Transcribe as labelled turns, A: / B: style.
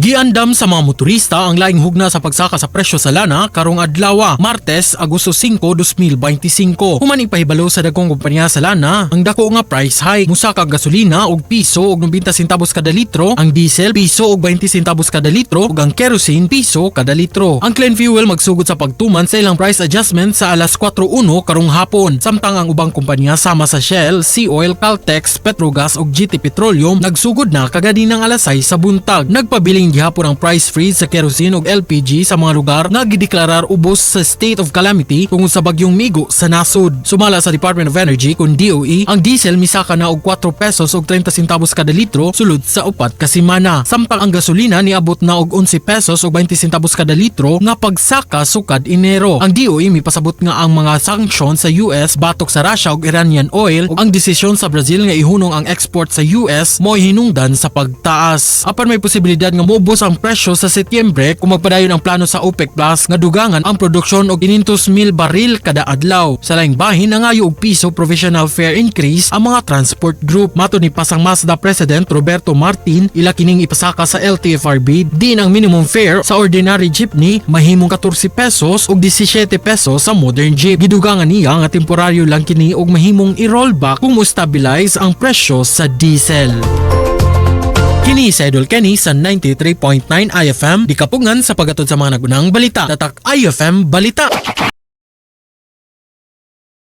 A: Giandam sa mga motorista ang laing hugna sa pagsaka sa presyo sa lana karong adlaw, Martes, Agosto 5, 2025. Human ipahibalo sa dagkong kompanya sa lana ang dako nga price hike. Musaka ang gasolina og piso og 90 centavos kada litro, ang diesel piso og 20 centavos kada litro ug ang kerosene piso kada litro. Ang clean fuel magsugod sa pagtuman sa ilang price adjustment sa alas 4:01 karong hapon. Samtang ang ubang kompanya sama sa Shell, Sea Oil, Caltex, Petrogas ug GT Petroleum nagsugod na kaganinang alas 6 sa buntag. Nagpabiling gihapon ang price freeze sa kerosene ug LPG sa mga lugar nga gideklarar ubos sa state of calamity tungod sa bagyong Migo sa nasod. Sumala sa Department of Energy kun DOE, ang diesel misaka na og 4 pesos og 30 centavos kada litro sulod sa upat ka semana. Samtang ang gasolina niabot na og 11 pesos og 20 centavos kada litro nga pagsaka sukad Enero. Ang DOE mipasabot nga ang mga sanction sa US batok sa Russia ug Iranian oil ug ang desisyon sa Brazil nga ihunong ang export sa US mo hinungdan sa pagtaas. Apan may posibilidad nga moubos ang presyo sa Setyembre kung magpadayon ang plano sa OPEC Plus nga dugangan ang produksyon og 500,000 baril kada adlaw. Sa laing bahin nangayo og piso provisional fare increase ang mga transport group. Mato ni Pasang Mazda President Roberto Martin, ila kining ipasaka sa LTFRB din ang minimum fare sa ordinary jeepney mahimong 14 pesos ug 17 pesos sa modern jeep. Gidugangan niya nga temporaryo lang kini ug mahimong i-rollback kung mo-stabilize ang presyo sa diesel. Kini sa Idol Kenny sa 93.9 IFM, di kapungan sa paghatod sa mga nagunang balita. Tatak IFM Balita.